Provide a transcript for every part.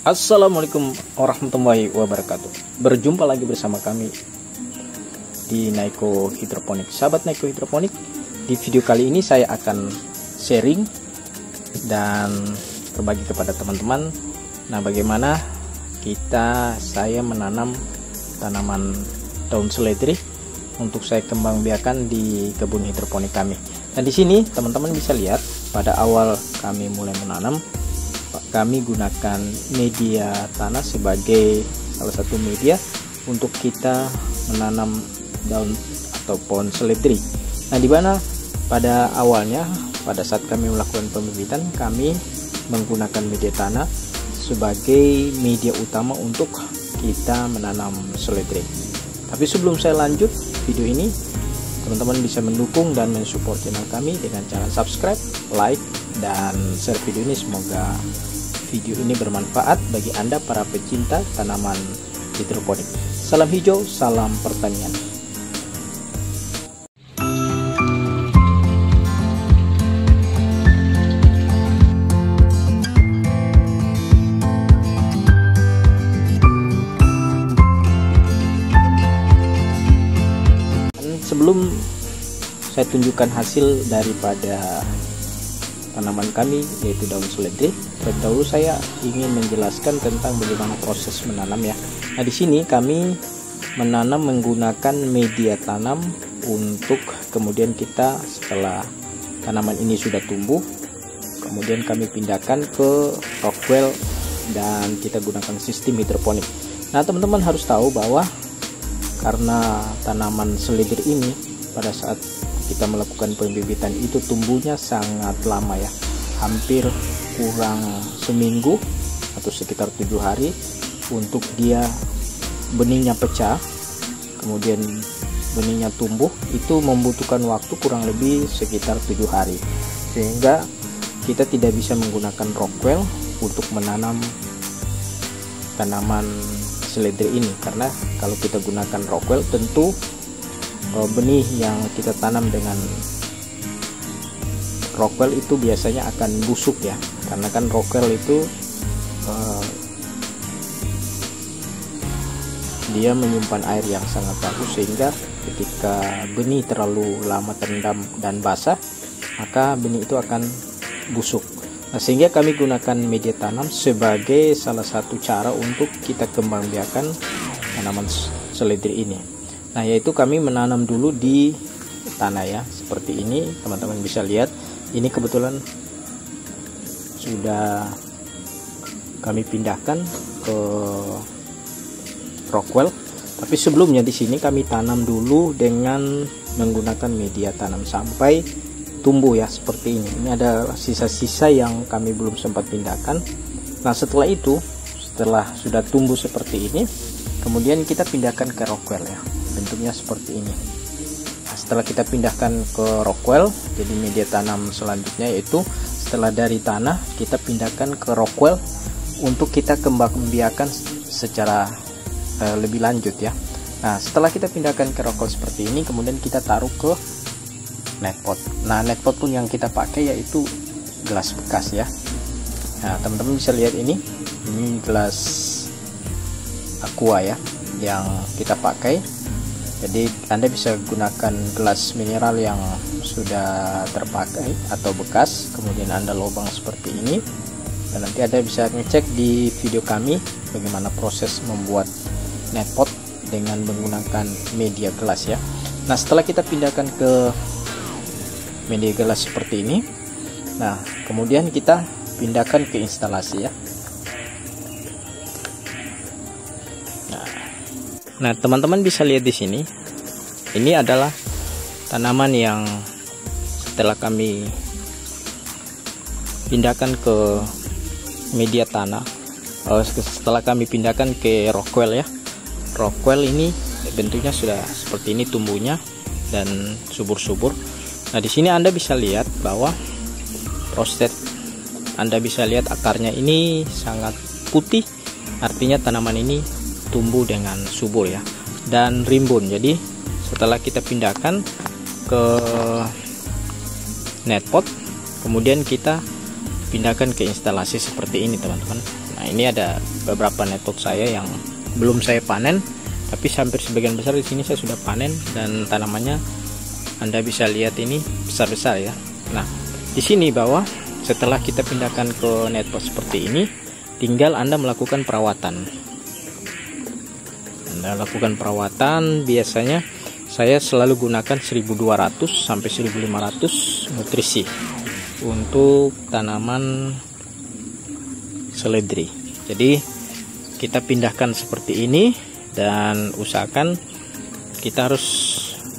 Assalamualaikum warahmatullahi wabarakatuh. Berjumpa lagi bersama kami di Naiko Hidroponik. Sahabat Naiko Hidroponik, di video kali ini saya akan sharing dan berbagi kepada teman-teman. Nah, bagaimana saya menanam tanaman daun seledri untuk saya kembang biakan di kebun hidroponik kami. Dan di sini teman-teman bisa lihat pada awal kami mulai menanam, kami gunakan media tanah sebagai salah satu media untuk kita menanam daun atau pohon seledri. Nah, di mana pada awalnya pada saat kami melakukan pembibitan, kami menggunakan media tanah sebagai media utama untuk kita menanam seledri. Tapi sebelum saya lanjut video ini, teman-teman bisa mendukung dan mensupport channel kami dengan cara subscribe, like, dan share video ini. Semoga video ini bermanfaat bagi Anda para pecinta tanaman hidroponik. Salam hijau, salam pertanian. Sebelum saya tunjukkan hasil daripada tanaman kami, yaitu daun seledri, terlebih dahulu saya ingin menjelaskan tentang bagaimana proses menanam ya. Nah, di sini kami menanam menggunakan media tanam untuk kemudian kita setelah tanaman ini sudah tumbuh, kemudian kami pindahkan ke rockwell dan kita gunakan sistem hidroponik. Nah, teman-teman harus tahu bahwa karena tanaman seledri ini pada saat kita melakukan pembibitan itu tumbuhnya sangat lama ya, hampir kurang seminggu atau sekitar 7 hari untuk dia benihnya pecah, kemudian benihnya tumbuh. Itu membutuhkan waktu kurang lebih sekitar 7 hari, sehingga kita tidak bisa menggunakan rockwell untuk menanam tanaman seledri ini, karena kalau kita gunakan rockwell tentu benih yang kita tanam dengan rockwell itu biasanya akan busuk ya, karena kan rockwell itu dia menyimpan air yang sangat bagus, sehingga ketika benih terlalu lama terendam dan basah, maka benih itu akan busuk. Nah, sehingga kami gunakan media tanam sebagai salah satu cara untuk kita kembang biakan tanaman seledri ini. Nah, yaitu kami menanam dulu di tanah ya, seperti ini. Teman-teman bisa lihat, ini kebetulan sudah kami pindahkan ke rockwell. Tapi sebelumnya di sini kami tanam dulu dengan menggunakan media tanam sampai tumbuh ya, seperti ini. Ini ada sisa-sisa yang kami belum sempat pindahkan. Nah, setelah itu, setelah sudah tumbuh seperti ini, kemudian kita pindahkan ke rockwell ya, bentuknya seperti ini. Nah, setelah kita pindahkan ke rockwell, jadi media tanam selanjutnya yaitu setelah dari tanah kita pindahkan ke rockwell untuk kita kembang biakan secara lebih lanjut ya. Nah, setelah kita pindahkan ke rockwell seperti ini, kemudian kita taruh ke netpot. Nah, netpot pun yang kita pakai yaitu gelas bekas ya. Nah, teman-teman bisa lihat ini gelas aqua ya yang kita pakai. Jadi Anda bisa gunakan gelas mineral yang sudah terpakai atau bekas, kemudian Anda lubang seperti ini, dan nanti Anda bisa ngecek di video kami bagaimana proses membuat netpot dengan menggunakan media gelas ya. Nah, setelah kita pindahkan ke media gelas seperti ini, nah kemudian kita pindahkan ke instalasi ya. Nah, teman-teman bisa lihat di sini, ini adalah tanaman yang setelah kami pindahkan ke media tanah, setelah kami pindahkan ke rockwell ya. Rockwell ini bentuknya sudah seperti ini tumbuhnya dan subur-subur. Nah, di sini Anda bisa lihat bahwa proses, Anda bisa lihat akarnya ini sangat putih, artinya tanaman ini tumbuh dengan subur ya, dan rimbun. Jadi setelah kita pindahkan ke netpot, kemudian kita pindahkan ke instalasi seperti ini teman-teman. Nah, ini ada beberapa netpot saya yang belum saya panen, tapi hampir sebagian besar di sini saya sudah panen dan tanamannya Anda bisa lihat ini besar-besar ya. Nah, di sini bawah setelah kita pindahkan ke netpot seperti ini, tinggal Anda melakukan perawatan. Anda lakukan perawatan, biasanya saya selalu gunakan 1200 sampai 1500 nutrisi untuk tanaman seledri. Jadi kita pindahkan seperti ini dan usahakan kita harus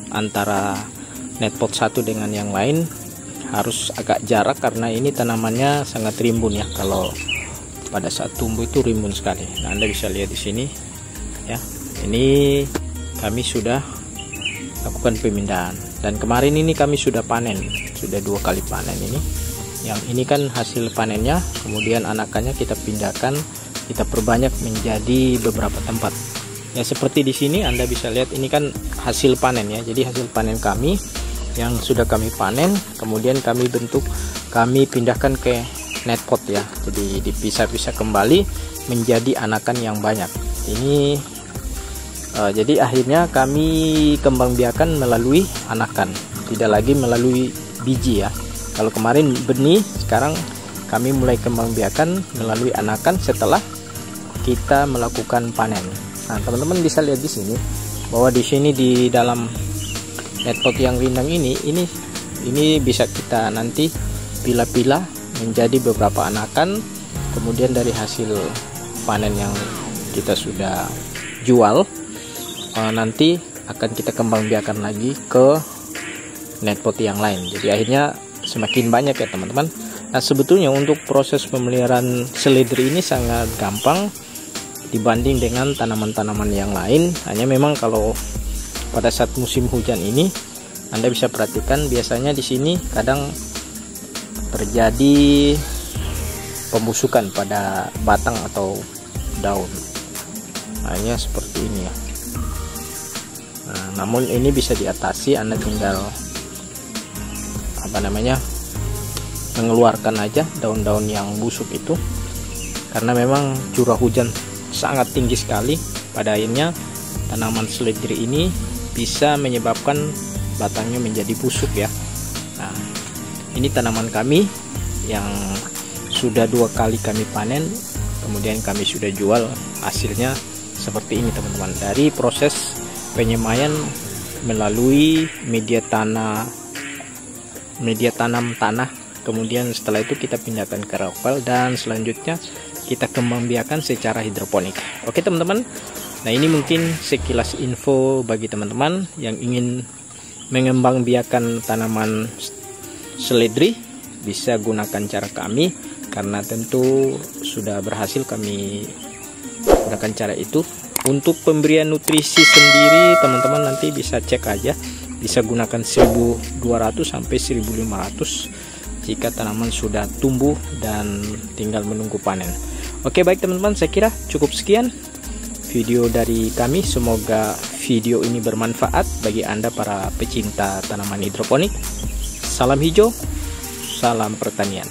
antara netpot satu dengan yang lain harus agak jarak karena ini tanamannya sangat rimbun ya. Kalau pada saat tumbuh itu rimbun sekali. Nah, Anda bisa lihat di sini ya. Ini kami sudah lakukan pemindahan dan kemarin ini kami sudah panen, sudah 2 kali panen ini. Yang ini kan hasil panennya, kemudian anakannya kita pindahkan, kita perbanyak menjadi beberapa tempat. Ya seperti di sini Anda bisa lihat ini kan hasil panen ya. Jadi hasil panen kami yang sudah kami panen, kemudian kami pindahkan ke netpot ya. Jadi dipisah-pisah kembali menjadi anakan yang banyak. Ini jadi akhirnya kami kembang biakan melalui anakan, tidak lagi melalui biji ya. Kalau kemarin benih, sekarang kami mulai kembang biakan melalui anakan setelah kita melakukan panen. Nah, teman-teman bisa lihat di sini bahwa di sini di dalam netpot yang rindang ini bisa kita nanti pilah-pilah menjadi beberapa anakan. Kemudian dari hasil panen yang kita sudah jual, nanti akan kita kembang biakan lagi ke netpot yang lain. Jadi akhirnya semakin banyak ya teman-teman. Nah, sebetulnya untuk proses pemeliharaan seledri ini sangat gampang dibanding dengan tanaman-tanaman yang lain. Hanya memang kalau pada saat musim hujan ini Anda bisa perhatikan biasanya di sini kadang terjadi pembusukan pada batang atau daun. Hanya seperti ini ya. Nah, namun ini bisa diatasi, Anda tinggal mengeluarkan aja daun-daun yang busuk itu, karena memang curah hujan sangat tinggi sekali. Pada akhirnya tanaman seledri ini bisa menyebabkan batangnya menjadi busuk ya. Nah, ini tanaman kami yang sudah 2 kali kami panen, kemudian kami sudah jual. Hasilnya seperti ini teman-teman, dari proses penyemaian melalui media tanam tanah, kemudian setelah itu kita pindahkan ke rockpile dan selanjutnya kita kembang biakan secara hidroponik. Oke teman-teman, nah ini mungkin sekilas info bagi teman-teman yang ingin mengembang biakan tanaman seledri, bisa gunakan cara kami karena tentu sudah berhasil kami gunakan cara itu. Untuk pemberian nutrisi sendiri teman-teman nanti bisa cek aja, bisa gunakan 1200 sampai 1500 jika tanaman sudah tumbuh dan tinggal menunggu panen. Oke baik teman-teman, saya kira cukup sekian video dari kami. Semoga video ini bermanfaat bagi Anda para pecinta tanaman hidroponik. Salam hijau, salam pertanian.